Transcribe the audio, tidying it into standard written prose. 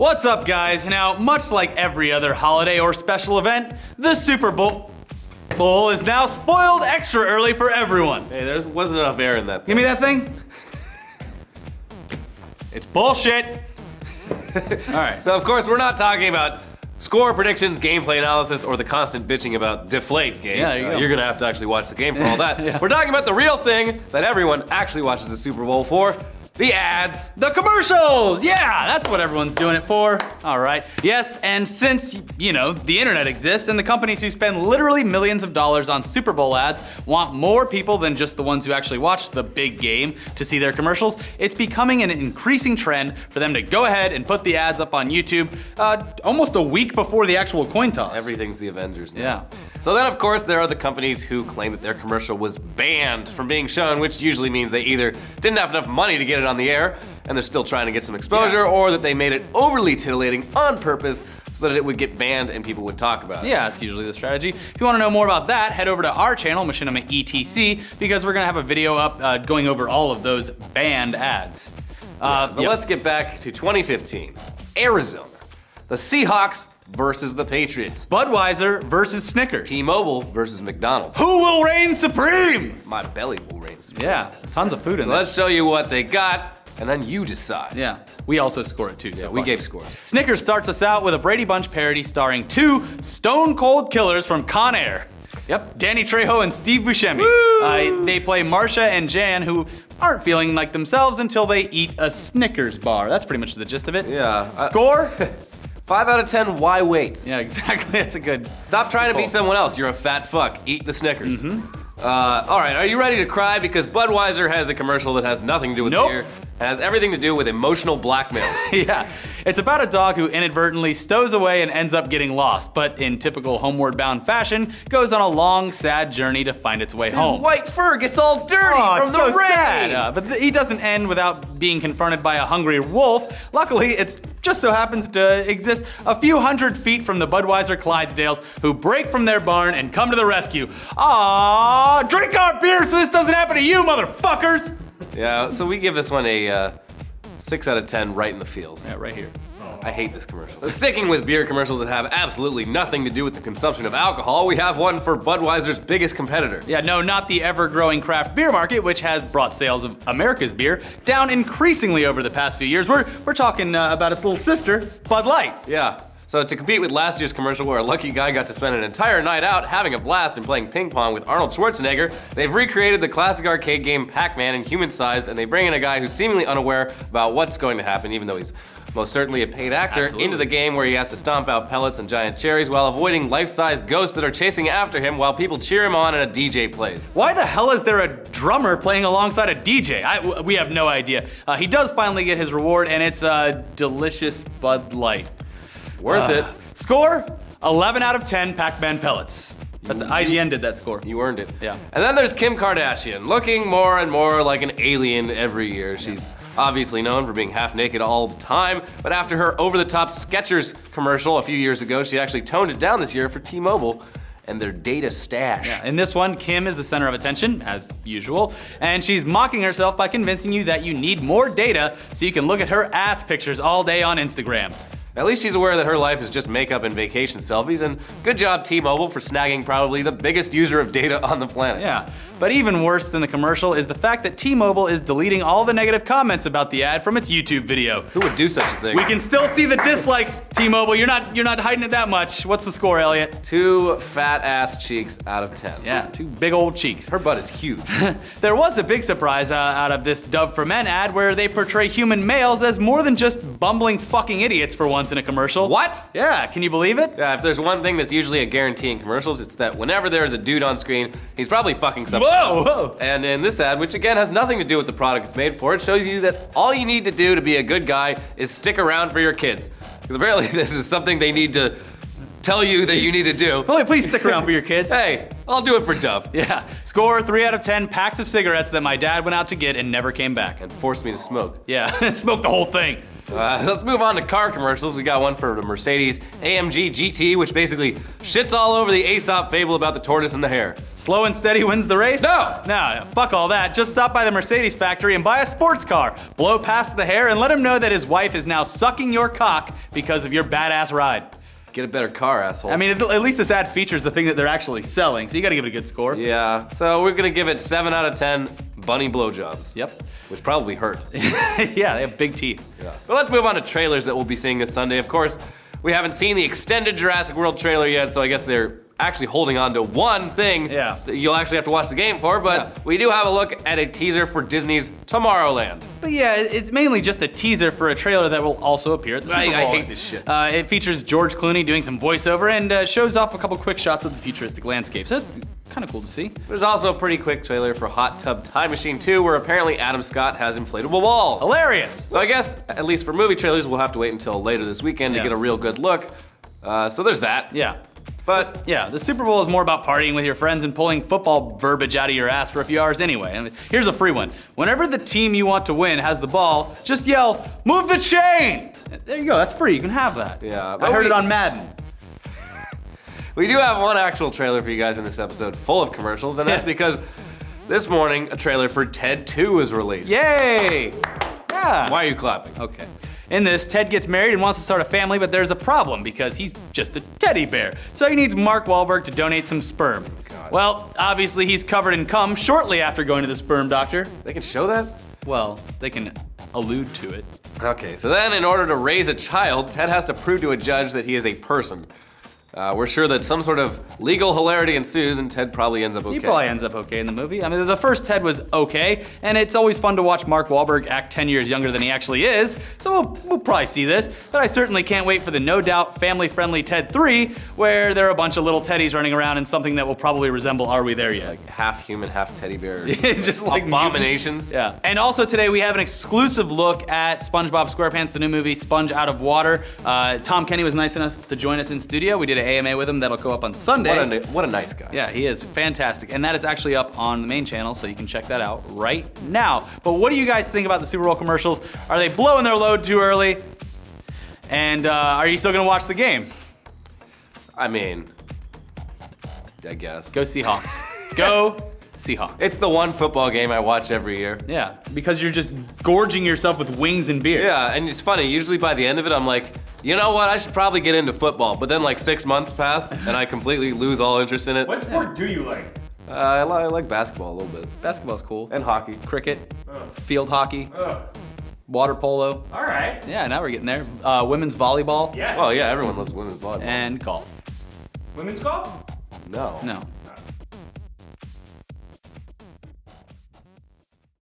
What's up, guys? Now, much like every other holiday or special event, the Super Bowl is now spoiled extra early for everyone. Hey, there wasn't enough air in that thing. Give me that thing. It's bullshit. All right. So, of course, we're not talking about score predictions, gameplay analysis, or the constant bitching about Deflate game. Yeah, there you go. You're gonna have to actually watch the game for all that. Yeah. We're talking about the real thing that everyone actually watches the Super Bowl for. The ads. The commercials! Yeah, that's what everyone's doing it for. All right. Yes, and since, you know, the internet exists and the companies who spend literally millions of dollars on Super Bowl ads want more people than just the ones who actually watch the big game to see their commercials, it's becoming an increasing trend for them to go ahead and put the ads up on YouTube almost a week before the actual coin toss. Everything's the Avengers now. Yeah. So then, of course, there are the companies who claim that their commercial was banned from being shown, which usually means they either didn't have enough money to get it on the air, and they're still trying to get some exposure, or that they made it overly titillating on purpose so that it would get banned and people would talk about it. Yeah, that's usually the strategy. If you want to know more about that, head over to our channel, Machinima ETC, because we're going to have a video up going over all of those banned ads. But let's get back to 2015. Arizona. The Seahawks versus the Patriots. Budweiser versus Snickers. T-Mobile versus McDonald's. Who will reign supreme? My belly will reign supreme. Yeah, tons of food in there. Let's show you what they got, and then you decide. Yeah, we also score it too. Yeah, so we far. gave scores. Snickers starts us out with a Brady Bunch parody starring two stone cold killers from Con Air. Yep, Danny Trejo and Steve Buscemi. They play Marsha and Jan, who aren't feeling like themselves until they eat a Snickers bar. That's pretty much the gist of it. Yeah. Score? 5 out of 10, why wait? Yeah, exactly. That's a good. Stop trying to be someone else. You're a fat fuck. Eat the Snickers. All right, are you ready to cry? Because Budweiser has a commercial that has nothing to do with Nope. beer. It has everything to do with emotional blackmail. Yeah, it's about a dog who inadvertently stows away and ends up getting lost, but in typical homeward bound fashion, goes on a long, sad journey to find its way home. White fur gets all dirty Oh, from it's the so rain. sad. But he doesn't end without being confronted by a hungry wolf. Luckily, it just so happens to exist a few hundred feet from the Budweiser Clydesdales, who break from their barn and come to the rescue. Aww, drink our beer so this doesn't happen to you, motherfuckers! Yeah, so we give this one a 6 out of 10 right in the feels. Yeah, right here. I hate this commercial. But sticking with beer commercials that have absolutely nothing to do with the consumption of alcohol, we have one for Budweiser's biggest competitor. Yeah, no, not the ever-growing craft beer market, which has brought sales of America's beer down increasingly over the past few years. We're talking about its little sister, Bud Light. Yeah. So to compete with last year's commercial where a lucky guy got to spend an entire night out having a blast and playing ping pong with Arnold Schwarzenegger, they've recreated the classic arcade game Pac-Man in human size, and they bring in a guy who's seemingly unaware about what's going to happen, even though he's most certainly a paid actor, Absolutely. into the game where he has to stomp out pellets and giant cherries while avoiding life-size ghosts that are chasing after him while people cheer him on and a DJ plays. Why the hell is there a drummer playing alongside a DJ? We have no idea. He does finally get his reward, and it's a delicious Bud Light. Worth it. Score? 11 out of 10 Pac-Man pellets. That's IGN did that score. You earned it. Yeah. And then there's Kim Kardashian, looking more and more like an alien every year. She's obviously known for being half naked all the time, but after her over-the-top Skechers commercial a few years ago, she actually toned it down this year for T-Mobile and their data stash. Yeah, in this one, Kim is the center of attention, as usual, and she's mocking herself by convincing you that you need more data so you can look at her ass pictures all day on Instagram. At least she's aware that her life is just makeup and vacation selfies, and good job T-Mobile for snagging probably the biggest user of data on the planet. Yeah, but even worse than the commercial is the fact that T-Mobile is deleting all the negative comments about the ad from its YouTube video. Who would do such a thing? We can still see the dislikes, T-Mobile. You're not hiding it that much. What's the score, Elliot? 2 fat ass cheeks out of 10. Yeah, 2 big old cheeks. Her butt is huge. There was a big surprise out of this Dove for Men ad where they portray human males as more than just bumbling fucking idiots for once in a commercial. What? Yeah, can you believe it? Yeah, if there's one thing that's usually a guarantee in commercials, it's that whenever there's a dude on screen, he's probably fucking something. Whoa! And in this ad, which again has nothing to do with the product it's made for, it shows you that all you need to do to be a good guy is stick around for your kids. Because apparently this is something they need to tell you that you need to do. Please stick around for your kids. Hey, I'll do it for Dove. Yeah, score 3 out of 10 packs of cigarettes that my dad went out to get and never came back. And force me to smoke. Yeah, smoke the whole thing. Let's move on to car commercials. We got one for the Mercedes AMG GT, which basically shits all over the Aesop fable about the tortoise and the hare. Slow and steady wins the race? No! No, fuck all that. Just stop by the Mercedes factory and buy a sports car. Blow past the hare and let him know that his wife is now sucking your cock because of your badass ride. Get a better car, asshole. I mean, at least this ad features the thing that they're actually selling, so you gotta give it a good score. Yeah, so we're gonna give it 7 out of 10 bunny blowjobs. Yep. Which probably hurt. Yeah, they have big teeth. Yeah. But let's move on to trailers that we'll be seeing this Sunday. Of course, we haven't seen the extended Jurassic World trailer yet, so I guess they're actually holding on to one thing Yeah. that you'll actually have to watch the game for, but we do have a look at a teaser for Disney's Tomorrowland. But yeah, it's mainly just a teaser for a trailer that will also appear at the Super Bowl. I hate this shit. It features George Clooney doing some voiceover and shows off a couple quick shots of the futuristic landscape. So it's kind of cool to see. There's also a pretty quick trailer for Hot Tub Time Machine 2, where apparently Adam Scott has inflatable balls. Hilarious. So I guess, at least for movie trailers, we'll have to wait until later this weekend to Yeah. get a real good look. So there's that. Yeah. But Yeah, the Super Bowl is more about partying with your friends and pulling football verbiage out of your ass for a few hours anyway. And here's a free one. Whenever the team you want to win has the ball, just yell, "Move the chain!" There you go, that's free, you can have that. Yeah, I but heard we- it on Madden. we do have one actual trailer for you guys in this episode full of commercials, and that's Yeah. because this morning a trailer for Ted 2 was released. Yay! Yeah. Why are you clapping? Okay. In this, Ted gets married and wants to start a family, but there's a problem because he's just a teddy bear. So he needs Mark Wahlberg to donate some sperm. God. Well, obviously he's covered in cum shortly after going to the sperm doctor. They can show that? Well, they can allude to it. Okay, so then in order to raise a child, Ted has to prove to a judge that he is a person. We're sure that some sort of legal hilarity ensues, and Ted probably ends up okay. He probably ends up okay in the movie. I mean, the first Ted was okay, and it's always fun to watch Mark Wahlberg act 10 years younger than he actually is, so we'll probably see this. But I certainly can't wait for the no doubt family-friendly Ted 3, where there are a bunch of little teddies running around in something that will probably resemble Are We There Yet? Half human, half teddy bear. Just like abominations. mutants. Yeah. And also today we have an exclusive look at SpongeBob SquarePants, the new movie Sponge Out of Water. Tom Kenny was nice enough to join us in studio. We did an AMA with him that'll go up on Sunday. What a nice guy. Yeah, he is fantastic. And that is actually up on the main channel, so you can check that out right now. But what do you guys think about the Super Bowl commercials? Are they blowing their load too early? And are you still gonna watch the game? I mean, I guess. Go Seahawks. Go Seahawks. It's the one football game I watch every year. Yeah, because you're just gorging yourself with wings and beer. Yeah, and it's funny, usually by the end of it, I'm like, you know what, I should probably get into football. But then like 6 months pass, and I completely lose all interest in it. What sport do you like? I like basketball a little bit. Basketball's cool. And hockey. Cricket, Ugh. field hockey, Ugh. water polo. All right. Yeah, now we're getting there. Women's volleyball Yes. Well, yeah, everyone loves women's volleyball. and golf. Women's golf? No. No.